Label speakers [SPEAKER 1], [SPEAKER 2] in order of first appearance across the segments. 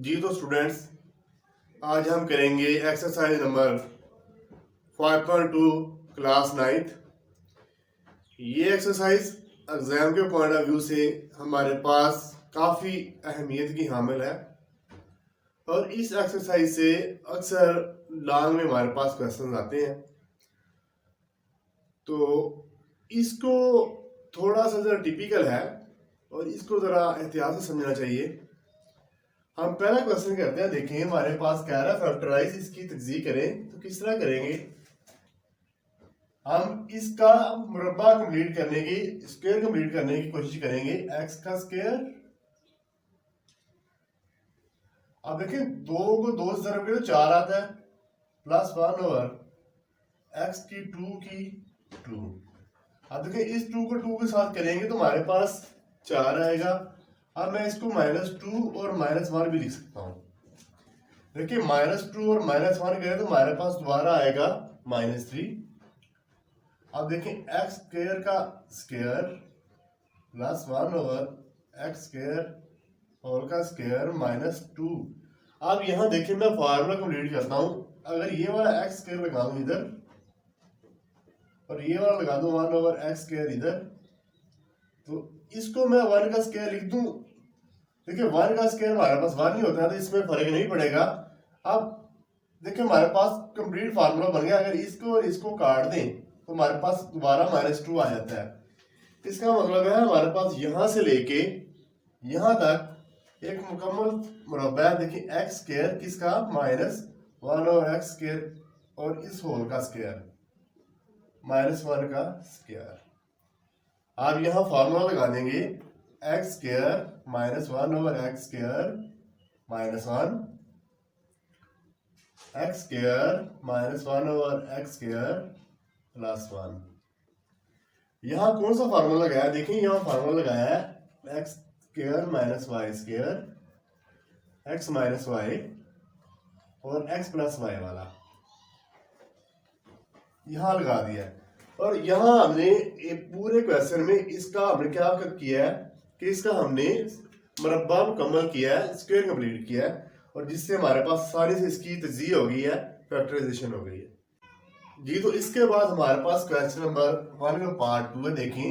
[SPEAKER 1] जी तो स्टूडेंट्स, आज हम करेंगे एक्सरसाइज नंबर 5.2 क्लास 9th। ये एक्सरसाइज एग्जाम के पॉइंट ऑफ व्यू से हमारे पास काफ़ी अहमियत की हामिल है और इस एक्सरसाइज से अक्सर लॉन्ग में हमारे पास क्वेश्चन आते हैं। तो इसको थोड़ा सा ज़रा टिपिकल है और इसको ज़रा एहतियात से समझना चाहिए। हम पहला क्वेश्चन करते हैं। देखें, हमारे पास कह रहा है फैक्टराइज इसकी तज्ज़ीह करें, तो किस तरह करेंगे? हम इसका मुरब्बा कंप्लीट करने की, स्क्वायर कंप्लीट करने की कोशिश करेंगे। एक्स का स्क्वायर, अब देखें दो को दो से ज़रब करें तो 4 आता है, प्लस 1 ओवर एक्स की 2 अब देखें इस 2 को 2 के साथ करेंगे तो हमारे पास 4 आएगा। अब मैं इसको -2 और -1 भी लिख सकता हूँ। देखिए -2 और -1 करें तो हमारे पास दोबारा आएगा -3। अब देखें एक्स स्क्वायर का square plus 1 over X square whole का स्क्वायर -2। अब यहाँ देखिए मैं फार्मूला कंप्लीट करता हूँ। अगर ये वाला एक्स स्क्वायर लगा दूँ इधर और ये वाला लगा दूँ 1 ओवर एक्स स्क्वायर इधर, तो इसको मैं 1 का स्क्वायर लिख दूँ। देखिए 1 का स्क्वायर हमारे पास 1 ही होता है तो इसमें फर्क नहीं पड़ेगा। अब देखिए हमारे पास कंप्लीट फार्मूला बन गया। अगर इसको और इसको काट दें तो हमारे पास दोबारा -2 आ जाता है। इसका मतलब है हमारे पास यहाँ से लेके यहाँ तक एक मुकम्मल मुरब्बा है। देखिए एक्स स्क्वायर किसका -1 और एक्स स्क्वायर और इस होल का स्क्वायर -1 का स्क्वायर। आप यहाँ फार्मूला लगा देंगे x square -1 over X square -1 x square -1 over X square +1। यहाँ कौन सा फार्मूला लगाया? देखिए यहाँ फार्मूला लगाया है X square -y square x -y और x + y वाला यहाँ लगा दिया है। और यहाँ हमने एक पूरे क्वेश्चन में इसका हमने क्या किया है कि इसका हमने मुरब्बा मुकम्मल किया है, स्क्वायर कंप्लीट किया है, और जिससे हमारे पास आसानी से इसकी तज्ज़ीह हो गई है, फैक्टराइजेशन हो गई है। जी तो इसके बाद हमारे पास क्वेश्चन नंबर 1 का पार्ट 2 है। देखें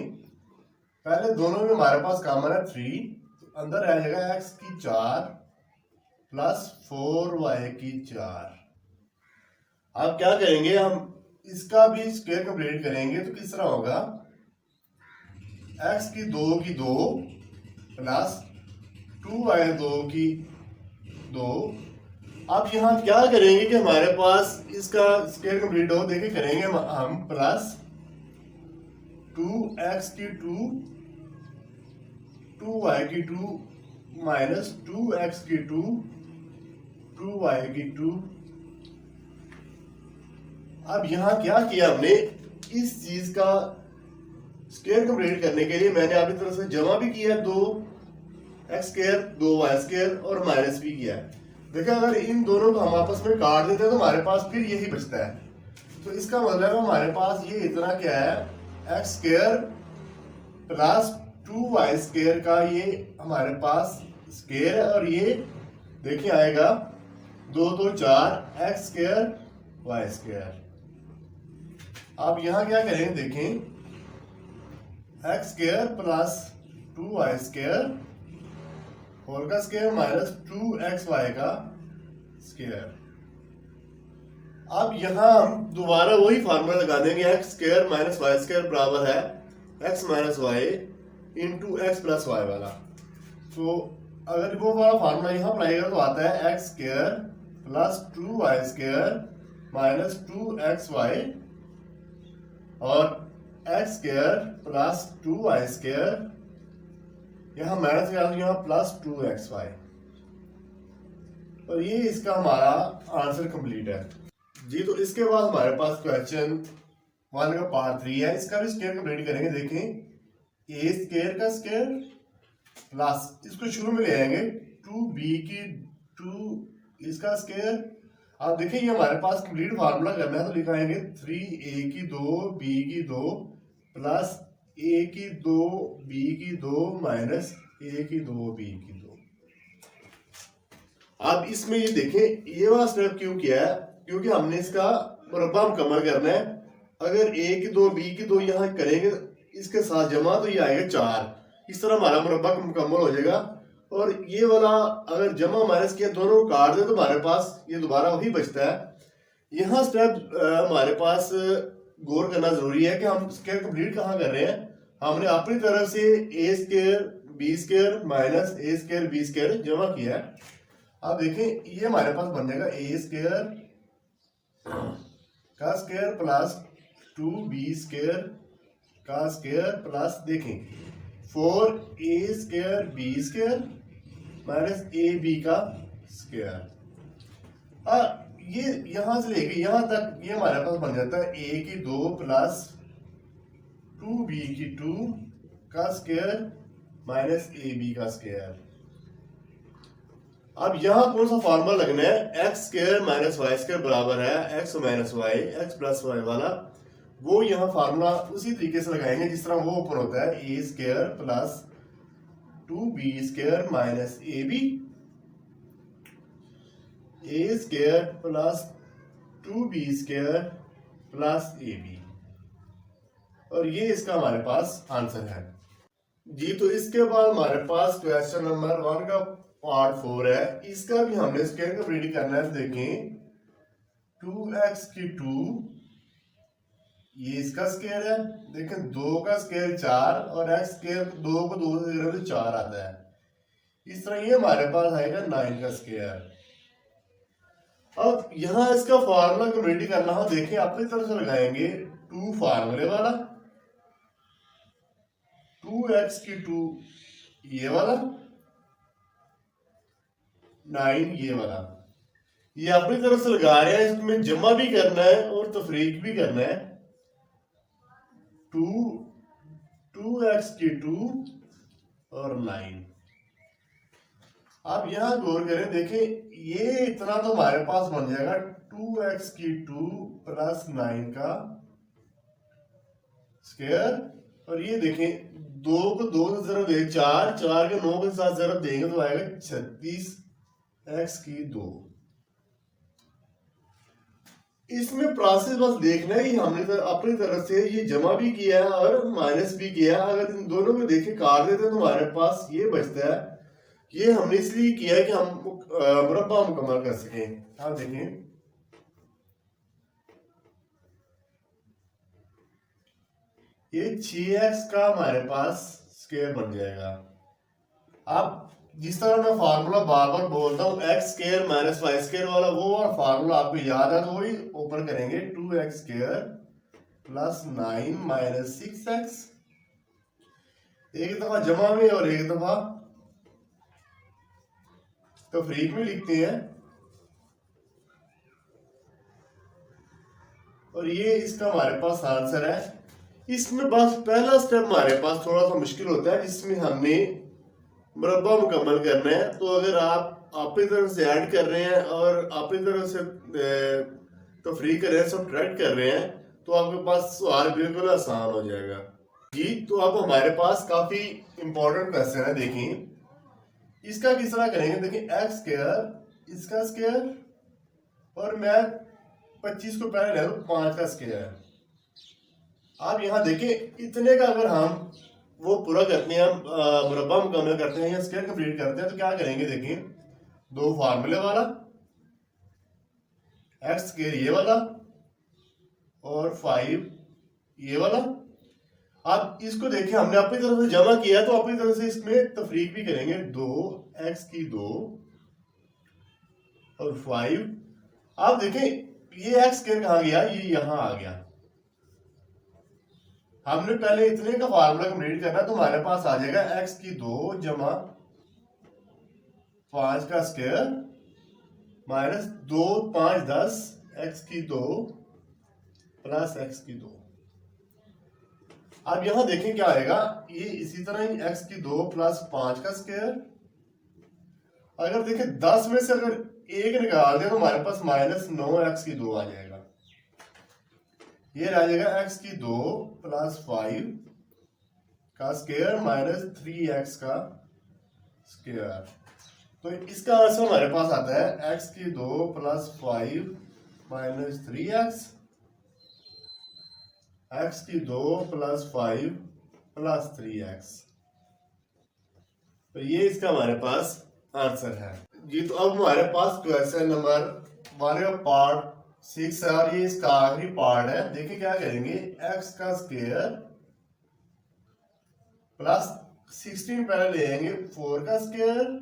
[SPEAKER 1] पहले दोनों में हमारे पास कॉमन है 3, तो अंदर आ जाएगा x की 4 + 4y की 4। अब क्या करेंगे, हम इसका भी स्क्वायर कंप्लीट करेंगे तो किस तरह होगा? x की 2 प्लस 2y 2। अब यहाँ क्या करेंगे कि हमारे पास इसका स्क्वायर कंप्लीट हो, देखिए करेंगे हम प्लस 2x की 2y की 2 माइनस 2x की 2y की 2। अब यहाँ क्या किया हमने, इस चीज का स्क्वायर कंप्लीट करने के लिए मैंने आपकी तरफ से जमा भी किया 2x स्क्वायर 2y स्क्वायर और माइनस भी किया है। देखिए अगर इन दोनों को हम आपस में काट देते हैं तो हमारे पास फिर यही बचता है। तो इसका मतलब है हमारे पास ये इतना क्या है, X square plus 2y square का ये हमारे पास स्क्वायर है, और ये देखिए आएगा 2 2 4 एक्स स्क्वायर वाई स्क्वायर। अब यहाँ क्या करें, देखें X square plus 2y square whole का स्क्वायर माइनस 2xy का स्क्वायर। अब यहाँ हम दोबारा वही फार्मूला लगा देंगे, एक्स स्क्वायर -y स्क्वायर बराबर है x - y into x + y वाला। तो अगर वो वाला फार्मूला यहाँ अप्लाई करें तो आता है X square plus 2y square minus 2xy और x square plus 2y square, यहाँ माइनस यहाँ प्लस 2xy, और ये इसका हमारा आंसर कंप्लीट है। जी तो इसके बाद हमारे पास क्वेश्चन 1 का पार्ट 3 है। इसका भी स्क्वायर कंप्लीट करेंगे। देखें a स्क्वायर का स्क्वायर प्लस, इसको शुरू में ले आएंगे 2b की 2 इसका स्क्वायर। अब देखिए ये हमारे पास कंप्लीट फार्मूला करना है तो लिखाएंगे 3a की 2 b की 2 प्लस a की 2 b की 2 माइनस a की 2 b की 2। अब इसमें ये देखें, ये वाला स्टेप क्यों किया है, क्योंकि हमने इसका मुरब्बा मुकम्मल करना है। अगर ए की दो बी की दो यहाँ करेंगे इसके साथ जमा तो ये आएगा 4, इस तरह हमारा मुरब्बा मुकम्मल हो जाएगा। और ये वाला अगर जमा माइनस किया दोनों को काट दे तो हमारे पास ये दोबारा वही बचता है। यहाँ स्टेप हमारे पास गौर करना जरूरी है कि हम स्क्वायर कंप्लीट कहाँ कर रहे हैं। हमने अपनी तरफ से ए स्क्वायर बी स्क्वायर माइनस ए स्क्वायर बी स्क्वायर जमा किया है। अब देखें ये हमारे पास बन जाएगा ए स्क्वायर का स्क्वायर प्लस 2b स्क्वायर का स्क्वायर प्लस देखें 4a square b square minus ab का स्क्वायर। ये यहां से लेके यहां तक ये हमारे पास बन जाता है a की 2 प्लस 2b की 2 का स्क्वायर माइनस ab का स्क्वायर। अब यहां कौन सा फॉर्मूला लगना है, X square minus Y square बराबर है X minus Y X plus Y वाला, वो यहाँ फार्मूला उसी तरीके से लगाएंगे जिस तरह वो ओपन होता है a square plus 2b square minus a b, a square plus 2b square plus a b, और ये इसका हमारे पास आंसर है जी। तो इसके बाद हमारे पास क्वेश्चन नंबर 1 का पार्ट 4 है, इसका भी हमने स्क्वायर कंप्लीट करना है। देखें 2x की 2 ये इसका स्क्वायर है, देखें 2 का स्क्वायर 4 और x स्क्वायर 2 को 2 से जोड़े तो 4 आता है। इस तरह ये हमारे पास आएगा 9 का स्क्वायर। अब यहां इसका फार्मूला कंप्लीट करना है, देखें अपनी तरफ से लगाएंगे 2 फार्मूले वाला, 2x की 2 ये वाला 9 ये वाला, ये अपनी तरफ से लगा रहे हैं, इसमें जमा भी करना है और तफरीक भी करना है। 2x की 2 और 9। अब यहां गौर करें, देखें ये इतना तो हमारे पास बन जाएगा 2x की 2 प्लस 9 का स्क्वायर, और ये देखें 2 को 2 से जरा दे 4, 4 के 9 के साथ जरा देंगे तो आएगा 36 x की 2। इसमें प्रोसेस बस देखना है कि हमने अपनी तरफ से ये जमा भी किया है और माइनस भी किया है। अगर इन दोनों में देखें काट देते हैं तो हमारे पास ये बचता है। ये हमने इसलिए किया है कि हम मुरब्बा मुकम्मल कर सकें। आप देखें ये 6x का हमारे पास स्क्वायर बन जाएगा। अब जिस तरह मैं फार्मूला बार बार बोलता हूँ X square minus Y square वाला, वो फार्मूला आपको याद है तो वही ओपन करेंगे 2x square plus 9 minus 6x, एक दफा जमा में और एक दफा तफरीक में लिखते हैं। और ये इसका हमारे पास आंसर है। इसमें बस पहला स्टेप हमारे पास थोड़ा सा मुश्किल होता है जिसमें हमने मुरब्बा मुकम्मल करना है। तो अगर आप अपनी तरफ से ऐड कर रहे हैं और अपनी तरफ से तफरीक कर रहे हैं, सब्ट्रैक्ट कर रहे हैं, तो आपके पास सवाल बिल्कुल आसान हो जाएगा जी। तो अब हमारे पास काफी इंपॉर्टेंट क्वेश्चन है, देखिए इसका किस तरह करेंगे। देखिए एक्स स्क्वायर इसका स्क्वायर और मैं 25 को पहले ले लूं 5 का स्क्वायर। आप यहाँ देखें इतने का अगर हम वो पूरा करते हैं, मुरब्बा मुकम्मल करते हैं या स्क्वायर कंप्लीट करते हैं तो क्या करेंगे। देखिए 2 फार्मूले वाला एक्स स्क्वायर ये वाला और 5 ये वाला। अब इसको देखिए हमने अपनी तरफ से जमा किया तो अपनी तरफ से इसमें तफरीक भी करेंगे। 2x की 2 और 5। आप देखें ये एक्स स्क्वायर कहाँ गया, ये यहां आ गया। हमने पहले इतने का फार्मूला कंप्लीट करना तो हमारे पास आ जाएगा x की 2 जमा 5 का स्क्वायर माइनस 2 5 10 x की 2 प्लस x की 2। अब यहां देखें क्या आएगा, ये इसी तरह ही x की 2 प्लस 5 का स्क्वायर। अगर देखें 10 में से अगर एक निकाल दें तो हमारे पास माइनस 9x की 2 आ जाएगा। ये रह जाएगा x की 2 प्लस 5 का स्क्वायर माइनस 3x का स्क्वायर। तो इसका आंसर हमारे पास आता है x की 2 प्लस 5 माइनस 3x, x की 2 प्लस 5 प्लस 3x। तो ये इसका हमारे पास आंसर है जी। तो अब हमारे पास क्वेश्चन नंबर हमारे पार्ट 6 है और ये इसका आखिरी पार्ट है। देखिए क्या करेंगे, x का स्क्वायर प्लस 16 पहले ले आएंगे 4 का स्क्वायर।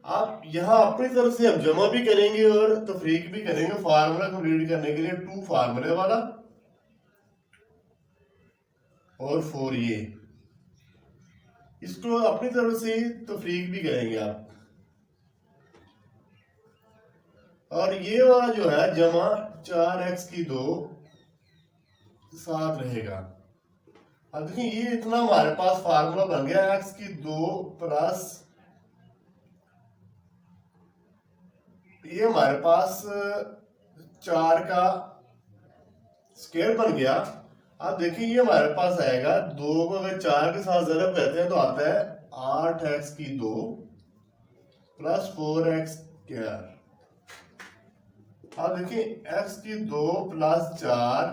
[SPEAKER 1] आप यहाँ अपनी तरफ से हम जमा भी करेंगे और तफरीक भी करेंगे फार्मूला कंप्लीट करने के लिए, 2 फार्मूले वाला और 4 ये, इसको अपनी तरफ से तफरीक भी करेंगे आप। और ये वाला जो है जमा 4x की 2 साथ रहेगा। अब देखिए ये इतना हमारे पास फार्मूला बन गया, x की 2 प्लस ये हमारे पास 4 का स्क्वायर बन गया। अब देखिए ये हमारे पास आएगा 2 को अगर 4 के साथ ज़रब करते हैं तो आता है 8x की 2 प्लस 4x स्क्वायर। अब देखिए x की 2 प्लस 4,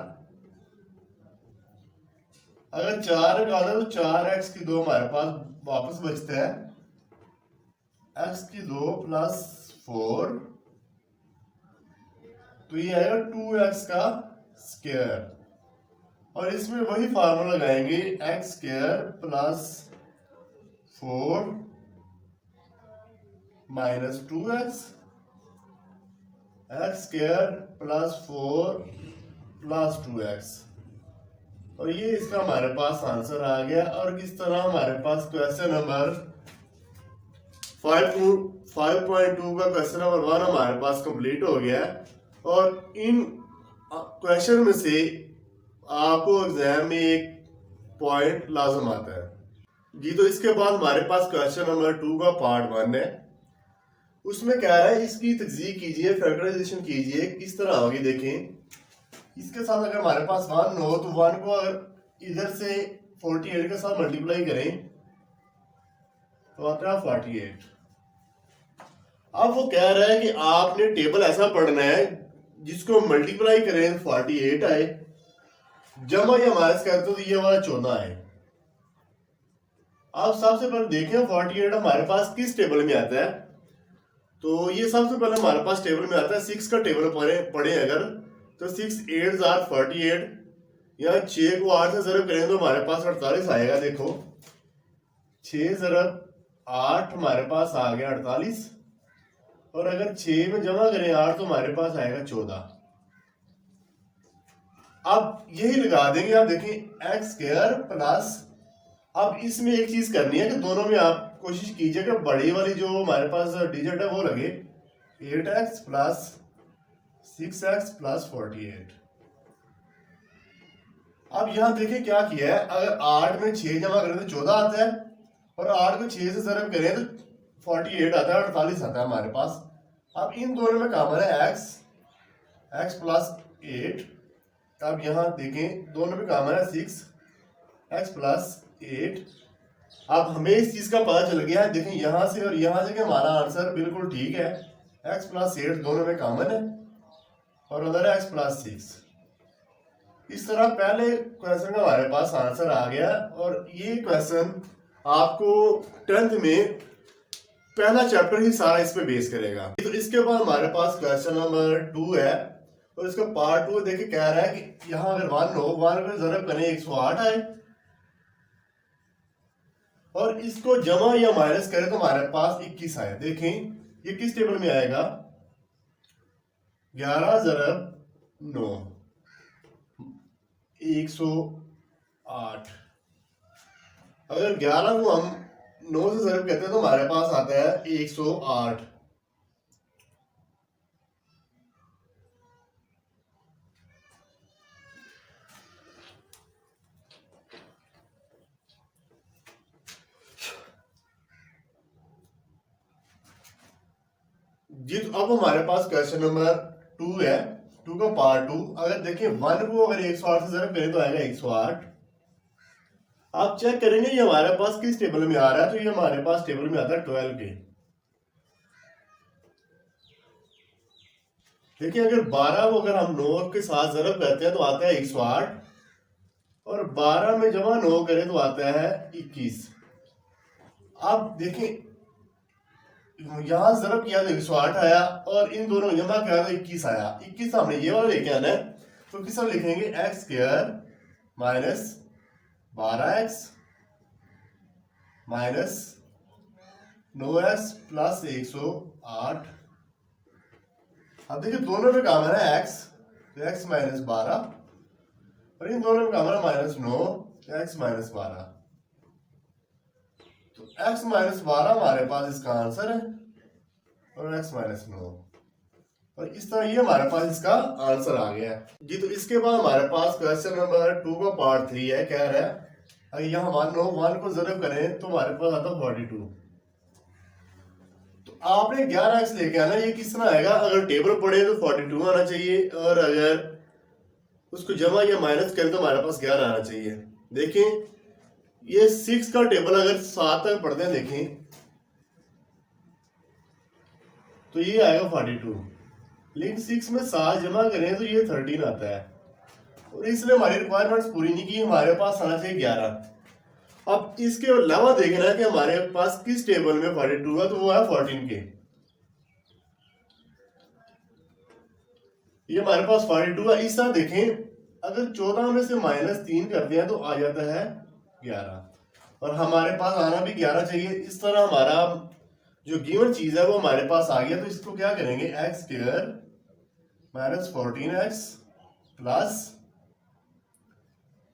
[SPEAKER 1] अगर 4 निकाले तो 4x की 2 हमारे पास वापस बचता है, x की 2 प्लस 4, तो ये आएगा 2x का स्क्वायर। और इसमें वही फार्मूला लगाएंगे, x square plus 4 minus 2x, x square plus 4 plus 2x। और ये इसका हमारे पास आंसर आ गया। और किस तरह हमारे पास क्वेश्चन नंबर 5.2 का क्वेश्चन नंबर 1 हमारे पास कंप्लीट हो गया है। और इन क्वेश्चन में से आपको एग्जाम में एक पॉइंट लाजम आता है जी। तो इसके बाद हमारे पास क्वेश्चन नंबर 2 का पार्ट 1 है। उसमें क्या है, इसकी तज्जीक कीजिए, फैक्टराइजेशन कीजिए, किस तरह होगी देखें। इसके साथ अगर हमारे पास 1 हो तो 1 को अगर इधर से 48 के साथ मल्टीप्लाई करें तो आता है 48। अब वो कह रहा है कि आपने टेबल ऐसा पढ़ना है जिसको मल्टीप्लाई करें 48 आए, जमा या माइनस करते तो ये वाला 14 आए। अब सबसे पहले देखें 48 हमारे पास किस टेबल में आता है। तो ये सबसे पहले हमारे पास टेबल में आता है 6 का टेबल पढ़े अगर, तो 6 8 48, यहाँ 6 को 8 से ज़रब करें तो हमारे पास 48 आएगा। देखो 6 ज़रब 8 हमारे पास आ गया 48, और अगर 6 में जमा करें 8 तो हमारे पास आएगा 14। अब यही लगा देंगे आप, देखें x स्क्वायर प्लस, अब इसमें एक चीज करनी है कि दोनों में आप कोशिश कीजिए कि बड़ी वाली जो हमारे पास डिजिट है वो लगे, 8x प्लस 6x प्लस 48। अब यहां देखिए क्या किया है, अगर 8 में 6 जमा करें तो 14 आता है, और 8 को 6 से ज़रब करें तो 48 आता है, 48 आता है हमारे पास। अब इन दोनों में कॉमन है x प्लस 8। अब यहाँ देखें दोनों में कॉमन है 6x प्लस 8। अब हमें इस चीज का पता चल गया है, देखें यहाँ से और यहाँ से कि हमारा आंसर बिल्कुल ठीक है। x प्लस 8 दोनों में कॉमन है और अदर है x प्लस 6। इस तरह पहले क्वेश्चन का हमारे पास आंसर आ गया। और ये क्वेश्चन आपको 10th में पहला चैप्टर ही सारा इस पे बेस करेगा। तो इसके बाद हमारे पास क्वेश्चन नंबर 2 है, और इसका पार्ट 2 देखिए कह रहा है कि यहाँ अगर 1 हो, 1 को ज़रब करें 108 आए, और इसको जमा या माइनस करें तो हमारे पास 21 आए। देखें ये किस टेबल में आएगा, 11 ज़रब 9 108। अगर 11 को हम 9 से ज़रब करते हैं तो हमारे पास आता है 108। जी तो अब हमारे पास क्वेश्चन नंबर 2 है, 2 का पार्ट 2। अगर देखिए 1 को अगर 108 से ज़रब करें तो आएगा 108। आप चेक करेंगे ये हमारे पास किस टेबल में आ रहा है, तो ये हमारे पास टेबल में आता है 12 के। देखिए अगर 12 को अगर हम 9 के साथ जरब करते हैं तो आता है 108, और 12 में जमा 9 करें तो आता है 21। आप देखें यहां जरब किया तो 108 आया, और इन दोनों जमा किया तो 21 आया। 21 हमने ये वाला लेके आना है, तो किस तरह लिखेंगे, x square minus 12x minus 9x plus 108। अब देखिए दोनों में काम है ना x, तो x माइनस 12, और इन दोनों में काम है माइनस 9, x माइनस 12। तो x माइनस 12 हमारे पास इसका आंसर है, और x माइनस 9, और इस तरह ये हमारे पास इसका आंसर आ गया है जी। तो इसके बाद हमारे पास क्वेश्चन नंबर 2 का पार्ट 3 है। कह रहा है अगर यहाँ मान लो 1 को जरब करें तो हमारे पास आता है 42। तो आपने 11x लेके आना। ये किस तरह आएगा, अगर टेबल पढ़े तो 42 आना चाहिए, और अगर उसको जमा या माइनस करें तो हमारे पास 11 आना चाहिए। देखें ये 6 का टेबल अगर 7 तक पढ़ते हैं देखें तो ये आएगा 42, लेकिन 6 में 7 जमा करें तो ये 13 आता है, और इसलिए हमारी रिक्वायरमेंट्स पूरी नहीं की, हमारे पास आना चाहिए 11। अब इसके अलावा देखना है कि हमारे पास किस टेबल में 42 है, तो वो है 14 के। ये हमारे पास 42 है। इस तरह देखें अगर 14 में से -3 करते हैं तो आ जाता है 11, और हमारे पास आना भी 11 चाहिए। इस तरह हमारा जो गिवन चीज है वो हमारे पास आ गया। तो इसको क्या करेंगे, x square minus 14x plus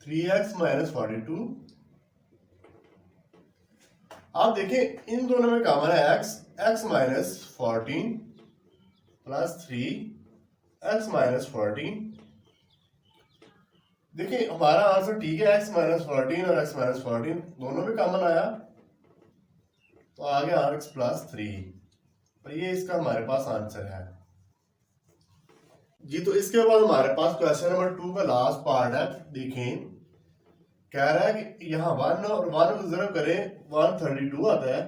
[SPEAKER 1] 3x minus 42। आप देखें इन दोनों में कॉमन है x minus 14 plus 3x minus 14। देखिए हमारा आंसर ठीक है, x माइनस 14 और x माइनस 14 दोनों में कॉमन आया, तो आ गया x प्लस 3, और ये इसका हमारे पास आंसर है जी। तो इसके बाद हमारे पास क्वेश्चन नंबर 2 का लास्ट पार्ट है। देखें कह रहा है कि यहाँ 1 और 1 को जरा करें 132 आता है।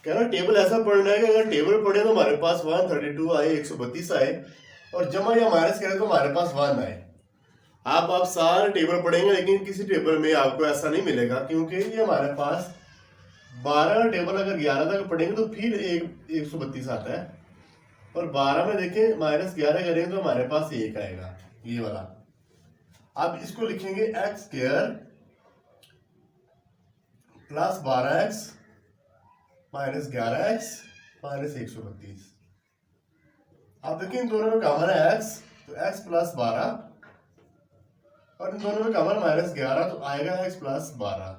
[SPEAKER 1] कह रहा है टेबल ऐसा पढ़ना है कि अगर टेबल पढ़े तो हमारे पास 132 आए, 132 आए, और जमा या माइनस करें तो हमारे पास 1 आए। आप सारे टेबल पढ़ेंगे लेकिन किसी टेबल में आपको ऐसा नहीं मिलेगा, क्योंकि ये हमारे पास 12 टेबल अगर 11 तक पढ़ेंगे तो फिर 132 आता है, और 12 में देखें माइनस 11 करेंगे तो हमारे पास 1 आएगा, ये वाला। अब इसको लिखेंगे x square plus 12x minus 11x minus 132। अब देखिए इन दोनों में कॉमन है x, तो x प्लस 12, और इन दोनों में कॉमन माइनस 11, तो आएगा x प्लस 12।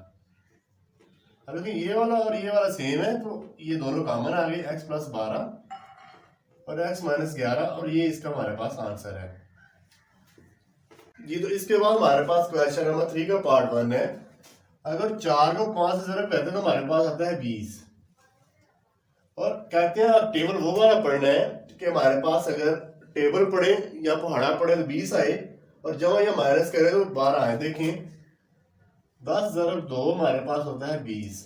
[SPEAKER 1] अब देखिए ये वाला और ये वाला सेम है, तो ये दोनों कॉमन आ गए, x प्लस 12 और x माइनस 11, और ये इसका हमारे पास आंसर है जी। तो इसके बाद हमारे पास क्वेश्चन नंबर 3 का पार्ट 1 है। अगर 4 को 5 से जरा कहते हैं तो हमारे पास आता है 20, और कहते हैं अब टेबल वो वाला पढ़ना है कि हमारे पास अगर टेबल पढ़े या पहाड़ा पढ़े तो 20 आए, और जमा या माइनस करें तो 12 आए। देखें 10 ज़रब 2 हमारे पास होता है 20,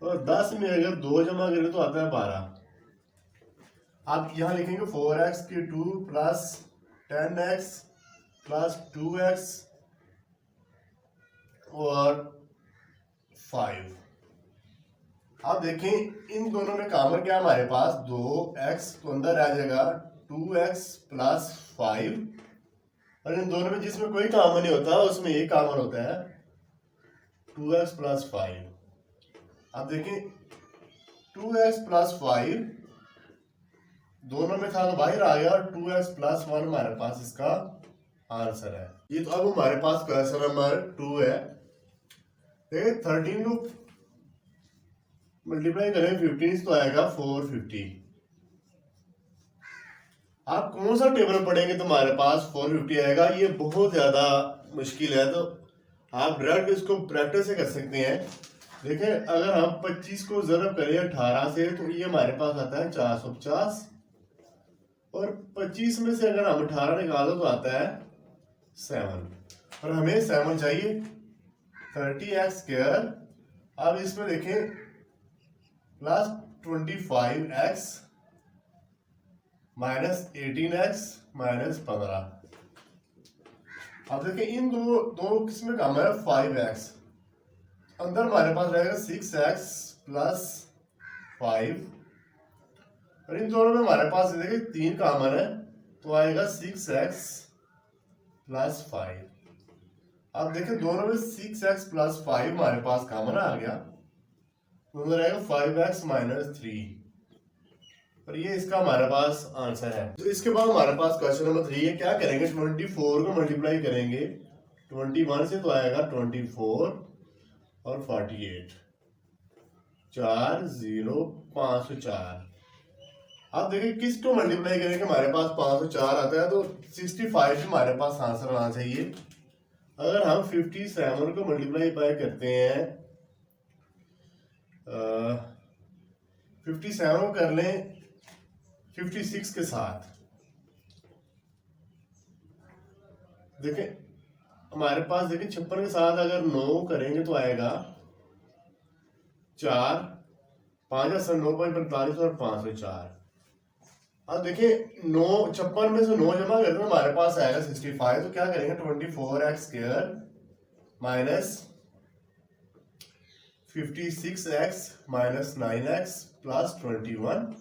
[SPEAKER 1] और 10 में अगर 2 जमा करें तो आता है 12। आप यहाँ लिखेंगे 4x की 2 प्लस 10x प्लस 2x और 5। आप देखें इन दोनों में कॉमन क्या हमारे पास 2x, तो अंदर आ जाएगा 2x प्लस 5, और इन दोनों में जिसमें कोई कॉमन नहीं होता उसमें एक कॉमन होता है 2x प्लस 5। आप देखें 2x प्लस 5 दोनों में था तो बाहर आ गया, और 2x प्लस 1 हमारे पास इसका आंसर है ये। तो अब हमारे पास क्वेश्चन नंबर 2 है। देखिए 13 को मल्टीप्लाई करें 15 तो आएगा 450। आप कौन सा टेबल पढ़ेंगे तो हमारे पास 450 आएगा। ये बहुत ज्यादा मुश्किल है, तो आप डायरेक्ट इसको प्रैक्टिस से कर सकते हैं। देखें अगर हम 25 को जरब करें 18 से तो ये हमारे पास आता है 450, और 25 में से अगर हम 18 निकालो तो आता है 7, और हमें 7 चाहिए। 30x²। अब इसमें देखें plus 25x minus 18x minus 15। अब देखिए इन दो दो किसमें काम है 5x, अंदर हमारे पास रहेगा 6x प्लस 5, और इन दोनों में हमारे पास देखिए 3 कॉमन है तो आएगा 6x प्लस 5। अब देखिए दोनों में 6x प्लस 5 हमारे पास कॉमन आ गया तो अंदर रहेगा 5x माइनस 3, और ये इसका हमारे पास आंसर है। तो इसके बाद हमारे पास क्वेश्चन नंबर 3 है। क्या करेंगे 24 को मल्टीप्लाई करेंगे 21 से तो आएगा 24 और 48, 4 0 504। अब देखिए किसको मल्टीप्लाई करेंगे हमारे पास 504 आता है तो 65 हमारे पास आंसर आना चाहिए। अगर हम 57 को मल्टीप्लाई करते हैं 57 को कर लें 56 के साथ, देखें हमारे पास देखें 56 के साथ अगर 9 करेंगे तो आएगा 4 5 9 5 45 और 504। अब देखिए 9 56 में से 9 जमा करते हैं हमारे पास आएगा 65। तो क्या करेंगे 24x² minus 56x minus 9x plus 21।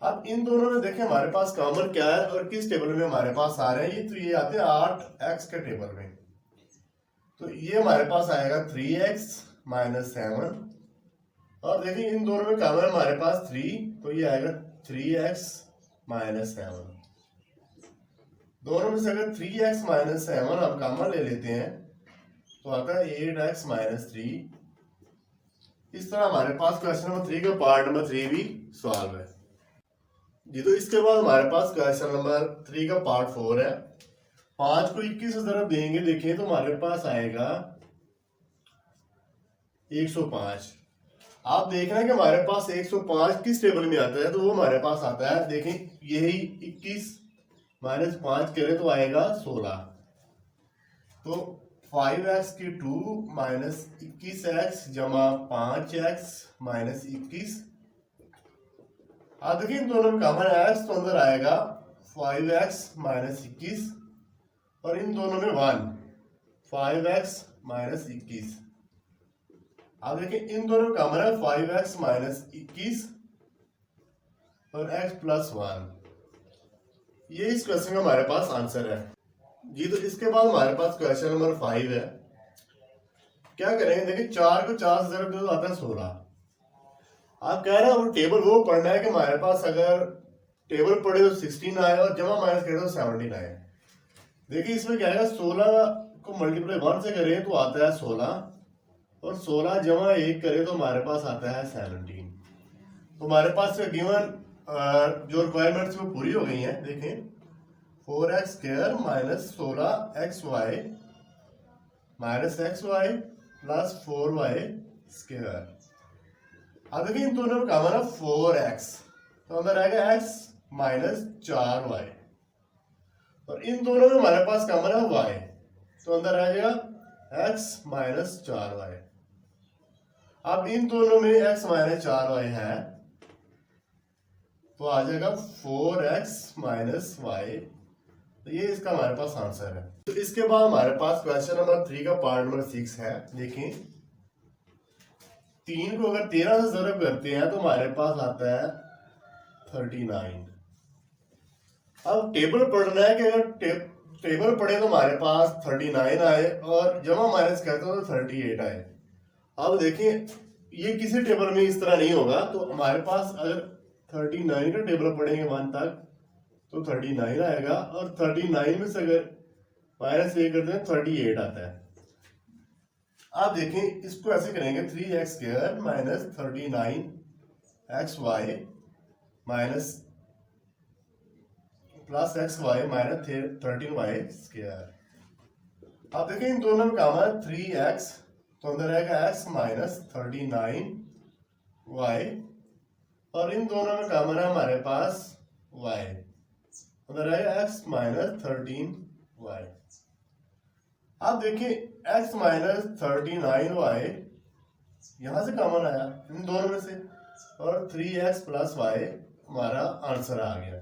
[SPEAKER 1] अब इन दोनों में देखें हमारे पास कॉमन क्या है और किस टेबल में हमारे पास आ रहे हैं। ये तो ये आते हैं 8x के टेबल में, तो ये हमारे पास आएगा 3x माइनस 7, और देखिए इन दोनों में कॉमन हमारे पास 3 तो ये आएगा 3x माइनस 7। दोनों में से अगर 3x माइनस 7 हम कॉमन ले लेते हैं तो आता है 8x माइनस 3। इस तरह हमारे पास क्वेश्चन नंबर 3 का पार्ट नंबर 3 भी सॉल्व है जी। तो इसके बाद हमारे पास क्वेश्चन नंबर 3 का पार्ट 4 है। 5 को 21 से तरफ देंगे देखें तो हमारे पास आएगा 105। आप देख रहे हैं कि हमारे पास 105 किस टेबल में आता है, तो वो हमारे पास आता है देखें यही 21 माइनस 5 करें तो आएगा 16। तो 5x³ माइनस 21x जमा 5x माइनस 21। अब देखिए इन दोनों में कॉमन x तो अंदर आएगा 5x माइनस 21, और इन दोनों में 1 5x माइनस 21। अब देखिए इन दोनों में कॉमन है 5x माइनस 21 और x प्लस 1। ये इस क्वेश्चन का हमारे पास आंसर है जी। तो इसके बाद हमारे पास क्वेश्चन नंबर 5 है। क्या करेंगे देखिए 4 को 4 से जरूर आता है 16। आप कह रहे हैं वो टेबल वो पढ़ना है कि हमारे पास अगर टेबल पढ़े तो 16 आए और जमा माइनस करें तो 17 आए। देखिए इसमें क्या है 16 को मल्टीप्लाई 1 से करें तो आता है 16, और 16 जमा 1 करें तो हमारे पास आता है 17। तो हमारे पास गिवन जो रिक्वायरमेंट्स वो पूरी हो गई हैं। देखें 4x² minus 16xy minus xy plus 4y²। अब देखिए इन दोनों में कॉमन है 4x तो अंदर आएगा x माइनस 4y, और इन दोनों में हमारे पास कॉमन है y तो अंदर आएगा x माइनस 4y। अब इन दोनों में x माइनस 4y है तो आ जाएगा 4x माइनस y। तो ये इसका हमारे पास आंसर है। तो इसके बाद हमारे पास क्वेश्चन नंबर 3 का पार्ट नंबर 6 है। देखिए 3 को अगर 13 से ज़रब करते हैं तो हमारे पास आता है 39। अब टेबल पढ़ना है कि अगर टेबल पढ़े तो हमारे पास 39 आए और जमा माइनस करते हो तो 38 आए। अब देखिए ये किसी टेबल में इस तरह नहीं होगा, तो हमारे पास अगर 39 का टेबल पढ़ेंगे 1 तक तो 39 आएगा, और 39 में से अगर माइनस 1 करते हैं 38 आता है। आप देखें इसको ऐसे करेंगे 3x² minus 39xy minus plus xy minus 13y²। आप देखें इन दोनों में काम है 3x तो अंदर रहेगा x माइनस 39y, और इन दोनों में कॉमन है हमारे पास y अंदर रहेगा x माइनस 13y। अब देखिए x माइनस 39y यहां से कॉमन आया इन दोनों में से, और 3x प्लस वाई हमारा आंसर आ गया।